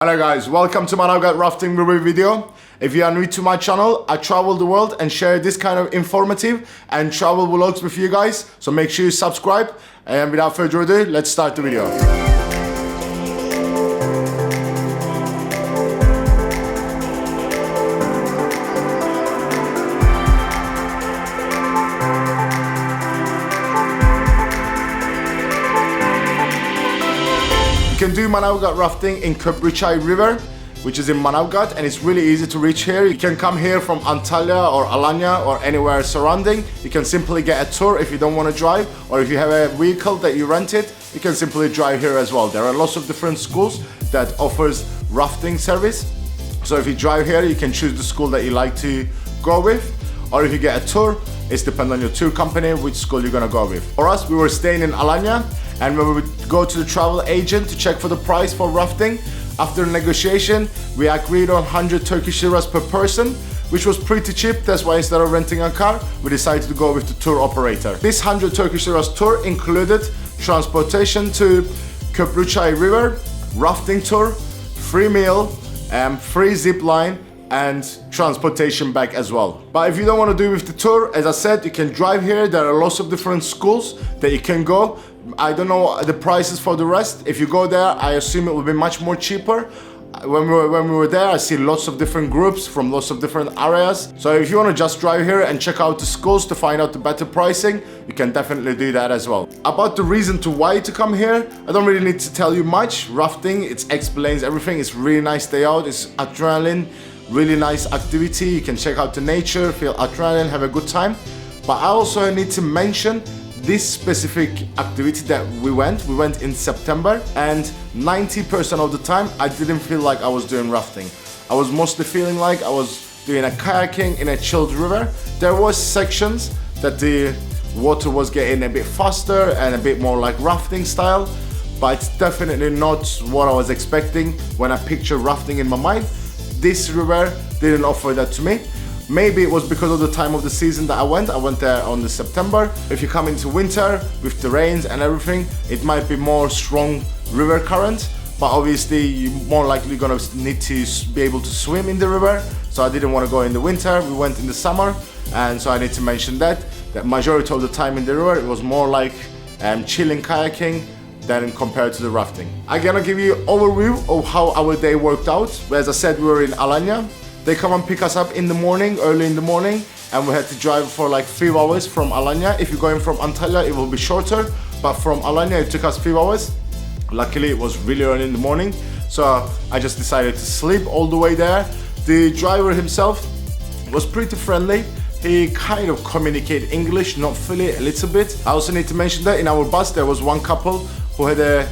Hello guys, welcome to Manavgat rafting review video. If you are new to my channel, I travel the world and share this kind of informative and travel vlogs with you guys. So make sure you subscribe, and without further ado, let's start the video. You can do Manavgat rafting in Köprüçay River, which is in Manavgat, and it's really easy to reach here. You can come here from Antalya or Alanya or anywhere surrounding. You can simply get a tour if you don't want to drive, or if you have a vehicle that you rented, you can simply drive here as well. There are lots of different schools that offers rafting service. So if you drive here, you can choose the school that you like to go with, or if you get a tour, it's depend on your tour company which school you're gonna go with. For us, we were staying in Alanya, and when we would go to the travel agent to check for the price for rafting, after negotiation, we agreed on 100 Turkish liras per person, which was pretty cheap. That's why instead of renting a car, we decided to go with the tour operator. This 100 Turkish liras tour included transportation to Köprüçay River, rafting tour, free meal, free zip line, and transportation back as well. But if you don't want to do with the tour, as I said, you can drive here. There are lots of different schools that you can go. I don't know the prices for the rest. If you go there, I assume it will be much more cheaper. When we were there, I see lots of different groups from lots of different areas. So if you want to just drive here and check out the schools to find out the better pricing, you can definitely do that as well. About the reason to why to come here, I don't really need to tell you much. Rafting, it explains everything. It's really nice day out. It's adrenaline, really nice activity. You can check out the nature, feel adrenaline, have a good time. But I also need to mention this specific activity that we went in September, and 90% of the time I didn't feel like I was doing rafting. I was mostly feeling like I was doing a kayaking in a chilled river. There was sections that the water was getting a bit faster and a bit more like rafting style, but it's definitely not what I was expecting when I pictured rafting in my mind. This river didn't offer that to me. Maybe it was because of the time of the season that I went there on the September. If you come into winter with the rains and everything, it might be more strong river current, but obviously you're more likely gonna need to be able to swim in the river. So I didn't want to go in the winter, we went in the summer, and so I need to mention that majority of the time in the river it was more like chilling kayaking than compared to the rafting. I'm gonna give you an overview of how our day worked out. As I said, we were in Alanya. They come and pick us up in the morning, early in the morning, and we had to drive for like 3 hours from Alanya. If you're going from Antalya, it will be shorter, but from Alanya, it took us 3 hours. Luckily, it was really early in the morning, so I just decided to sleep all the way there. The driver himself was pretty friendly. He kind of communicated English, not fully, a little bit. I also need to mention that in our bus, there was one couple who had a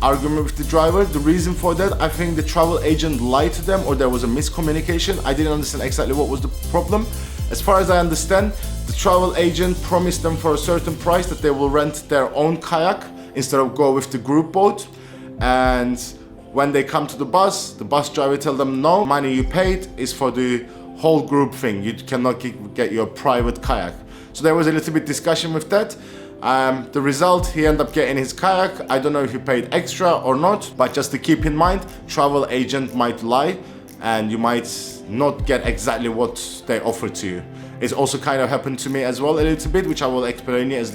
argument with the driver. The reason for that, I think the travel agent lied to them, or there was a miscommunication. I didn't understand exactly what was the problem. As far as I understand, the travel agent promised them for a certain price that they will rent their own kayak instead of go with the group boat. And when they come to the bus driver tell them, no, money you paid is for the whole group thing. You cannot get your private kayak. So there was a little bit discussion with that. The result, he ended up getting his kayak. I don't know if he paid extra or not, but just to keep in mind, travel agent might lie and you might not get exactly what they offer to you. It's also kind of happened to me as well a little bit, which I will explain as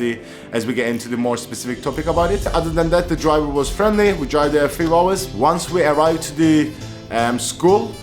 we get into the more specific topic about it. Other than that, the driver was friendly. We drove there 3 hours. Once we arrived to the school,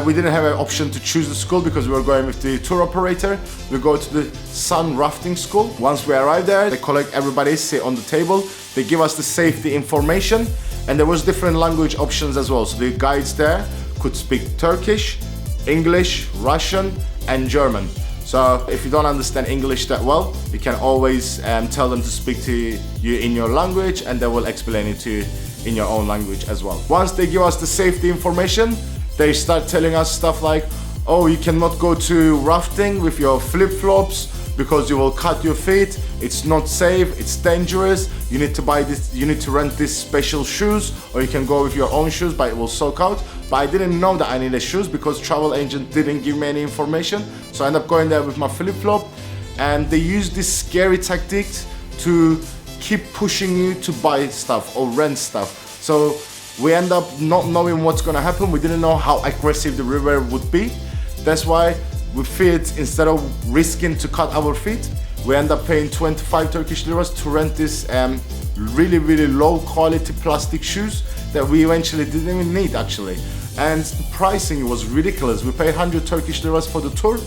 we didn't have an option to choose the school because we were going with the tour operator. We go to the Sun Rafting School. Once we arrive there, they collect everybody, sit on the table. They give us the safety information, and there was different language options as well. So the guides there could speak Turkish, English, Russian, and German. So if you don't understand English that well, you can always tell them to speak to you in your language, and they will explain it to you in your own language as well. Once they give us the safety information, they start telling us stuff like, oh, you cannot go to rafting with your flip-flops because you will cut your feet. It's not safe, it's dangerous. You need to buy this, you need to rent these special shoes, or you can go with your own shoes, but it will soak out. But I didn't know that I needed shoes because travel agent didn't give me any information. So I ended up going there with my flip-flop, and they use this scary tactic to keep pushing you to buy stuff or rent stuff. So we end up not knowing what's gonna happen. We didn't know how aggressive the river would be. That's why we feared, instead of risking to cut our feet, we end up paying 25 Turkish liras to rent this really low quality plastic shoes that we eventually didn't even need actually. And the pricing was ridiculous. We paid 100 Turkish liras for the tour,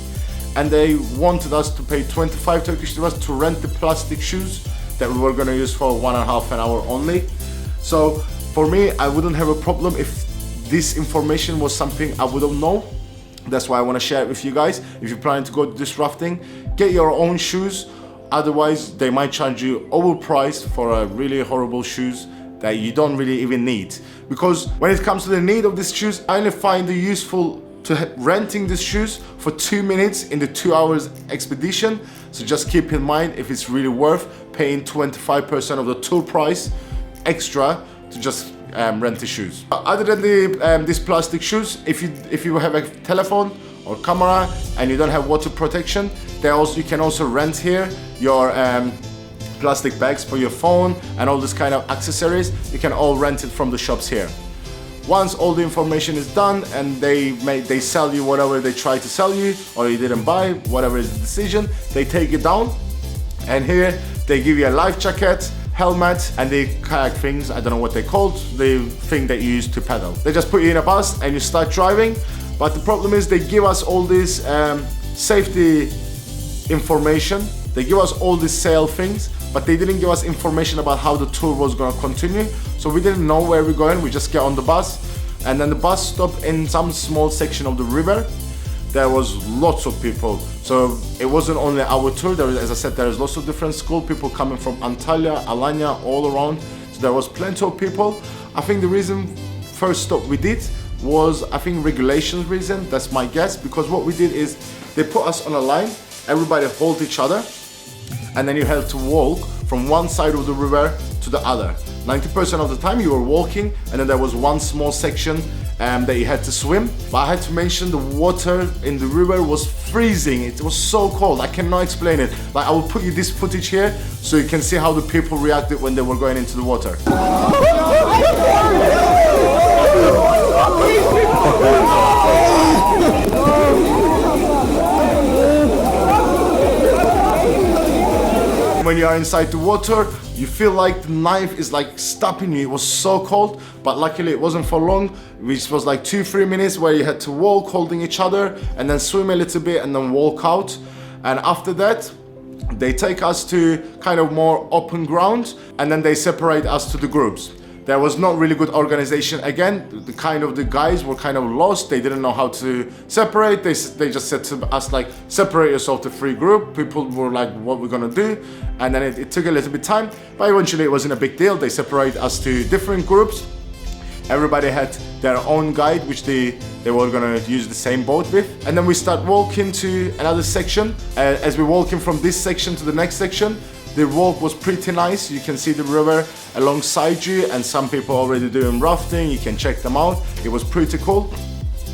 and they wanted us to pay 25 Turkish liras to rent the plastic shoes that we were gonna use for 1.5 hours only. So for me, I wouldn't have a problem if this information was something I wouldn't know. That's why I want to share it with you guys. If you're planning to go to this rafting, get your own shoes. Otherwise, they might charge you overpriced for a really horrible shoes that you don't really even need. Because when it comes to the need of these shoes, I only find it useful to renting these shoes for 2 minutes in the 2 hours expedition. So just keep in mind if it's really worth paying 25% of the tour price extra to just rent the shoes. Other than these plastic shoes, if you have a telephone or camera and you don't have water protection, you can also rent here your plastic bags for your phone and all this kind of accessories. You can all rent it from the shops here. Once all the information is done and they sell you whatever they try to sell you, or you didn't buy, whatever is the decision, they take it down, and here they give you a life jacket, helmet, and the kayak things, I don't know what they're called, the thing that you use to pedal. They just put you in a bus and you start driving. But the problem is they give us all this safety information, they give us all these sail things, but they didn't give us information about how the tour was going to continue. So we didn't know where we're going. We just get on the bus, and then the bus stopped in some small section of the river. There was lots of people. So it wasn't only our tour. There was, as I said, there is lots of different school people coming from Antalya, Alanya, all around. So there was plenty of people. I think the reason first stop we did was, I think, regulations reason. That's my guess, because what we did is they put us on a line. Everybody hold each other, and then you have to walk from one side of the river to the other. 90% of the time you were walking, and then there was one small section that you had to swim. But I had to mention the water in the river was freezing. It was so cold, I cannot explain it. Like, I will put you this footage here so you can see how the people reacted when they were going into the water. When you are inside the water, you feel like the knife is like stopping you. It was so cold, but luckily it wasn't for long, which was like 2-3 minutes where you had to walk holding each other and then swim a little bit and then walk out. And after that, they take us to kind of more open ground, and then they separate us to the groups. There was not really good organization. Again, the guys were kind of lost. They didn't know how to separate. They just said to us like, separate yourself to 3 groups. People were like, what we're gonna do? And then it took a little bit time, but eventually it wasn't a big deal. They separate us to different groups. Everybody had their own guide, which they were gonna use the same boat with. And then we start walking to another section. As we're walking from this section to the next section, the walk was pretty nice. You can see the river alongside you, and some people already doing rafting. You can check them out. It was pretty cool.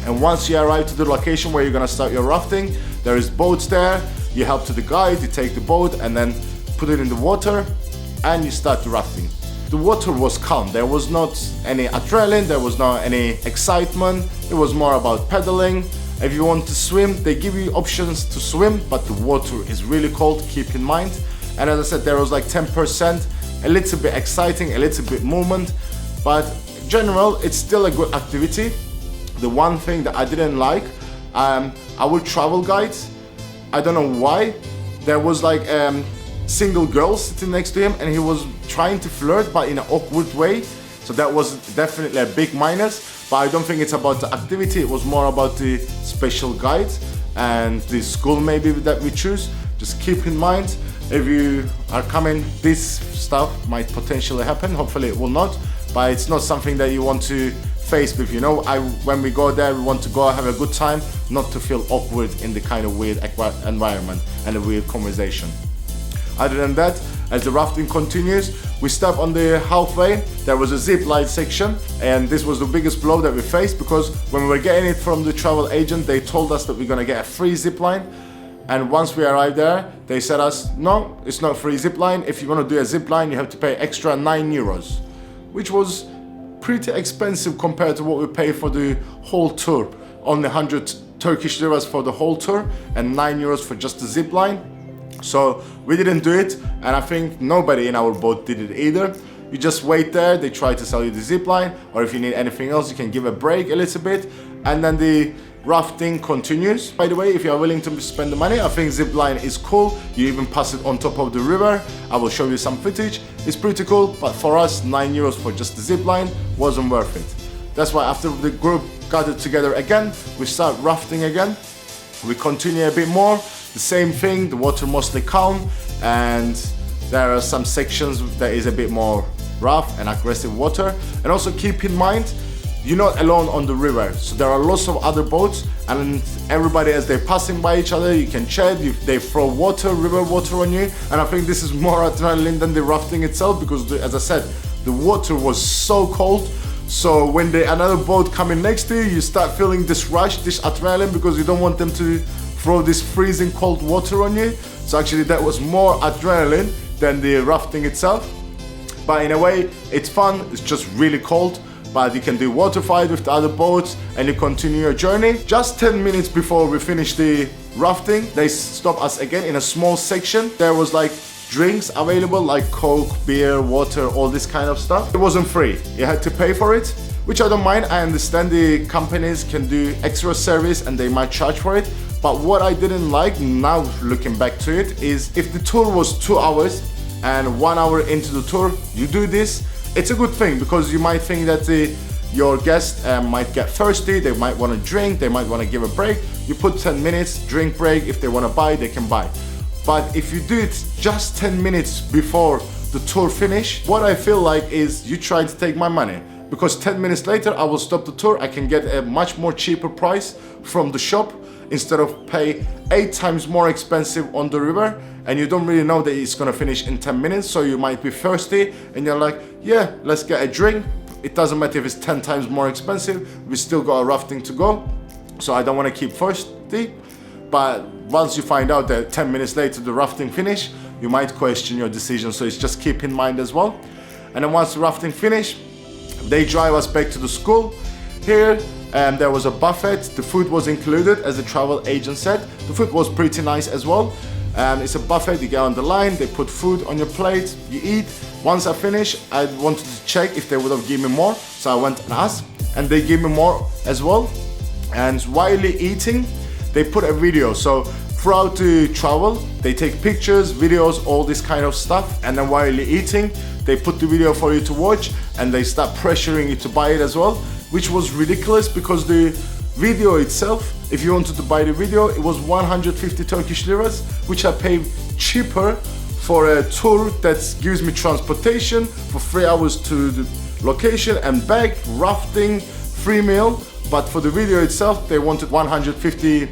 And once you arrive to the location where you're gonna start your rafting, there is boats there. You help to the guide, you take the boat and then put it in the water, and you start the rafting. The water was calm. There was not any adrenaline, there was not any excitement. It was more about pedaling. If you want to swim, they give you options to swim, but the water is really cold, keep in mind. And as I said, there was like 10%, a little bit exciting, a little bit movement, but in general, it's still a good activity. The one thing that I didn't like, our travel guides, I don't know why, there was like single girl sitting next to him, and he was trying to flirt, but in an awkward way. So that was definitely a big minus, but I don't think it's about the activity, it was more about the special guides and the school maybe that we choose. Just keep in mind, if you are coming, this stuff might potentially happen. Hopefully it will not, but it's not something that you want to face with, you know. When we go there, we want to go have a good time, not to feel awkward in the kind of weird environment and a weird conversation. Other than that, as the rafting continues, we stop on the halfway. There was a zip line section, and this was the biggest blow that we faced, because when we were getting it from the travel agent, they told us that we're gonna get a free zip line. And once we arrived there, they said us, no, it's not free zip line. If you want to do a zip line, you have to pay extra €9, which was pretty expensive compared to what we pay for the whole tour. Only 100 Turkish liras for the whole tour and 9 euros for just the zip line. So we didn't do it, and I think nobody in our boat did it either. You just wait there, they try to sell you the zip line, or if you need anything else, you can give a break a little bit, and then the rafting continues. By the way, if you are willing to spend the money, I think zip line is cool. You even pass it on top of the river. I will show you some footage. It's pretty cool, but for us, 9 euros for just the zip line wasn't worth it. That's why after the group gathered together again, we start rafting again. We continue a bit more. The same thing, the water mostly calm, and there are some sections that is a bit more rough and aggressive water. And also keep in mind, you're not alone on the river, so there are lots of other boats, and everybody, as they're passing by each other, you can chat, they throw water, river water on you, and I think this is more adrenaline than the rafting itself, because as I said, the water was so cold. So when another boat coming next to you, you start feeling this rush, this adrenaline, because you don't want them to throw this freezing cold water on you. So actually that was more adrenaline than the rafting itself. But in a way, it's fun, it's just really cold, but you can do water fight with the other boats and you continue your journey. Just 10 minutes before we finish the rafting, they stop us again in a small section. There was like drinks available, like Coke, beer, water, all this kind of stuff. It wasn't free, you had to pay for it, which I don't mind. I understand the companies can do extra service and they might charge for it. But what I didn't like, now looking back to it, is if the tour was 2 hours and 1 hour into the tour, you do this, it's a good thing, because you might think that your guests might get thirsty, they might want to drink, they might want to give a break. You put 10 minutes, drink break, if they want to buy, they can buy. But if you do it just 10 minutes before the tour finish, what I feel like is you try to take my money. Because 10 minutes later, I will stop the tour, I can get a much more cheaper price from the shop, instead of pay 8 times more expensive on the river, and you don't really know that it's gonna finish in 10 minutes, so you might be thirsty and you're like, yeah, let's get a drink. It doesn't matter if it's 10 times more expensive, we still got a rafting to go, so I don't want to keep thirsty. But once you find out that 10 minutes later the rafting finish, you might question your decision, so it's just keep in mind as well. And then once the rafting finish, they drive us back to the school. Here there was a buffet, the food was included, as the travel agent said. The food was pretty nice as well. It's a buffet, you get on the line, they put food on your plate, you eat. Once I finished, I wanted to check if they would have given me more, so I went and asked, and they gave me more as well. And while eating, they put a video, so throughout the travel, they take pictures, videos, all this kind of stuff, and then while you're eating, they put the video for you to watch, and they start pressuring you to buy it as well, which was ridiculous, because the video itself, if you wanted to buy the video, it was 150 Turkish liras, which I paid cheaper for a tour that gives me transportation for 3 hours to the location and back, rafting, free meal. But for the video itself, they wanted 150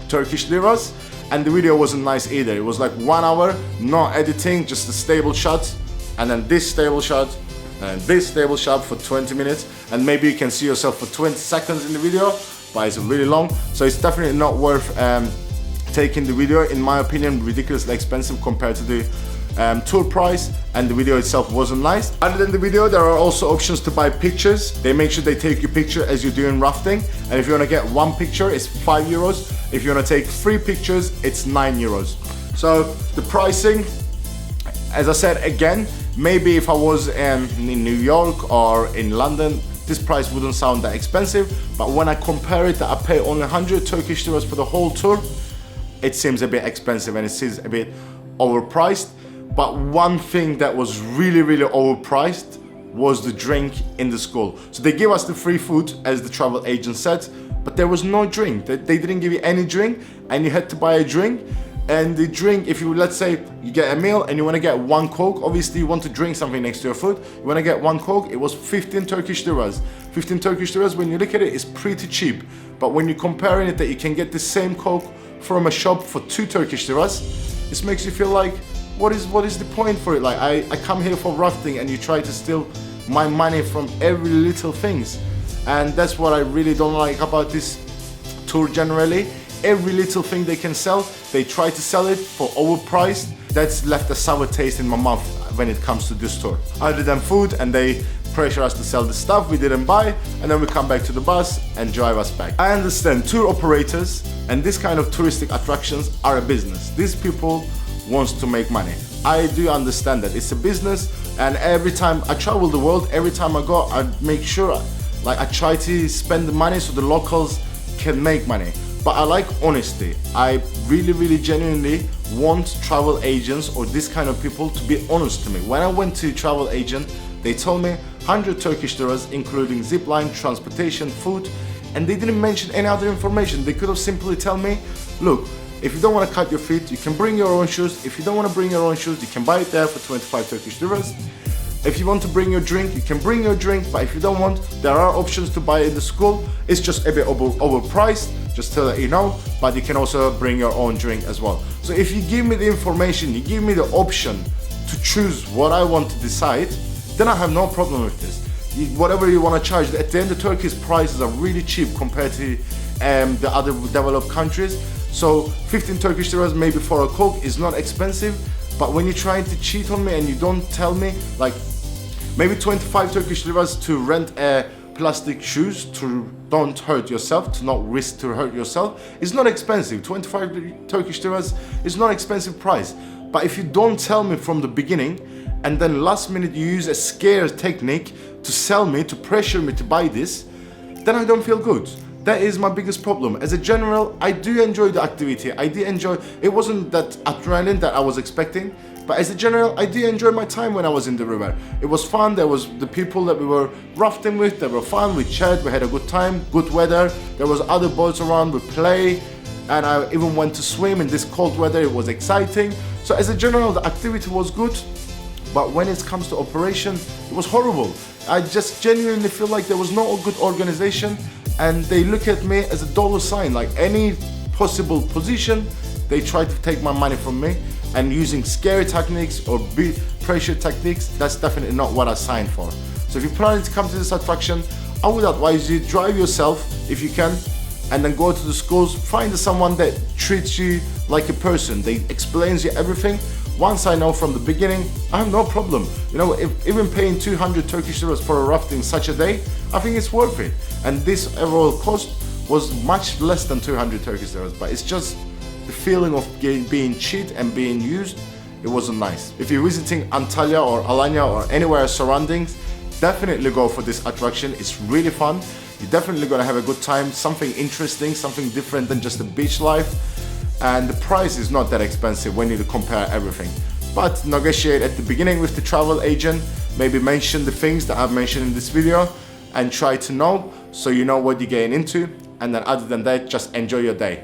Turkish liras, and the video wasn't nice either. It was like 1 hour, no editing, just a stable shot, and then this stable shot, and this stable shot for 20 minutes, and maybe you can see yourself for 20 seconds in the video, but it's really long, so it's definitely not worth taking the video. In my opinion, ridiculously expensive compared to the tour price, and the video itself wasn't nice. Other than the video, there are also options to buy pictures. They make sure they take your picture as you're doing rafting, and if you want to get 1 picture, it's 5 euros. If you want to take 3 pictures, it's 9 euros. So the pricing, as I said again, maybe if I was in New York or in London, this price wouldn't sound that expensive, but when I compare it, that I pay only 100 Turkish liras for the whole tour, it seems a bit expensive and it seems a bit overpriced. But one thing that was really overpriced was the drink in the school. So they gave us the free food, as the travel agent said, but there was no drink. They didn't give you any drink, and you had to buy a drink. And the drink, if you, let's say you get a meal and you want to get 1 Coke, obviously you want to drink something next to your food, you want to get 1 Coke, it was 15 Turkish liras. 15 Turkish liras, when you look at it, is pretty cheap. But when you're comparing it that you can get the same Coke from a shop for 2 Turkish liras, this makes you feel like, what is the point for it? Like, I come here for rafting and you try to steal my money from every little things. And that's what I really don't like about this tour generally. Every little thing they can sell, they try to sell it for overpriced. That's left a sour taste in my mouth when it comes to this tour. Other than food, and they pressure us to sell the stuff we didn't buy, and then we come back to the bus and drive us back. I understand tour operators and this kind of touristic attractions are a business. These people wants to make money. I do understand that it's a business, and every time I travel the world, every time I go, I make sure I try to spend the money so the locals can make money. But I like honesty. I really genuinely want travel agents or this kind of people to be honest to me. When I went to travel agent, they told me 100 Turkish liras including zipline, transportation, food, and they didn't mention any other information. They could have simply tell me, look, if you don't want to cut your feet, you can bring your own shoes. If you don't want to bring your own shoes, you can buy it there for 25 Turkish liras. If you want to bring your drink, you can bring your drink, but if you don't want, there are options to buy in the school. It's just a bit overpriced, just to let you know, but you can also bring your own drink as well. So if you give me the information, you give me the option to choose what I want to decide, then I have no problem with this. Whatever you want to charge, at the end, the Turkish prices are really cheap compared to the other developed countries. So 15 Turkish liras maybe for a Coke is not expensive, but when you're trying to cheat on me and you don't tell me, like maybe 25 Turkish liras to rent a plastic shoes to don't hurt yourself, to not risk to hurt yourself, is not expensive. 25 Turkish liras is not expensive price. But if you don't tell me from the beginning and then last minute you use a scare technique to sell me, to pressure me to buy this, then I don't feel good. That is my biggest problem. As a general, I do enjoy the activity. I do enjoy, it wasn't that adrenaline that I was expecting, but as a general, I do enjoy my time when I was in the river. It was fun. There was the people that we were rafting with, they were fun, we chat, we had a good time, good weather. There was other boats around, we play, and I even went to swim in this cold weather. It was exciting. So as a general, the activity was good, but when it comes to operation, it was horrible. I just genuinely feel like there was no good organization, and they look at me as a dollar sign. Like any possible position, they try to take my money from me, and using scary techniques or big pressure techniques, that's definitely not what I signed for. So if you're planning to come to this attraction, I would advise you drive yourself if you can, and then go to the schools, find someone that treats you like a person. They explains you everything. Once I know from the beginning, I have no problem. You know, if even paying 200 Turkish liras for a rafting such a day, I think it's worth it. And this overall cost was much less than 200 Turkish liras, but it's just the feeling of being cheated and being used. It wasn't nice. If you're visiting Antalya or Alanya or anywhere surroundings, definitely go for this attraction. It's really fun. You're definitely gonna have a good time, something interesting, something different than just the beach life. And the price is not that expensive when you compare everything. But negotiate at the beginning with the travel agent, maybe mention the things that I've mentioned in this video and try to know so you know what you're getting into. And then other than that, just enjoy your day.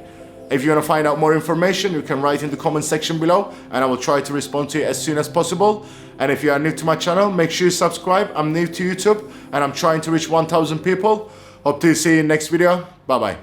If you want to find out more information, you can write in the comment section below and I will try to respond to you as soon as possible. And if you are new to my channel, make sure you subscribe. I'm new to YouTube and I'm trying to reach 1,000 people. Hope to see you in the next video. Bye bye.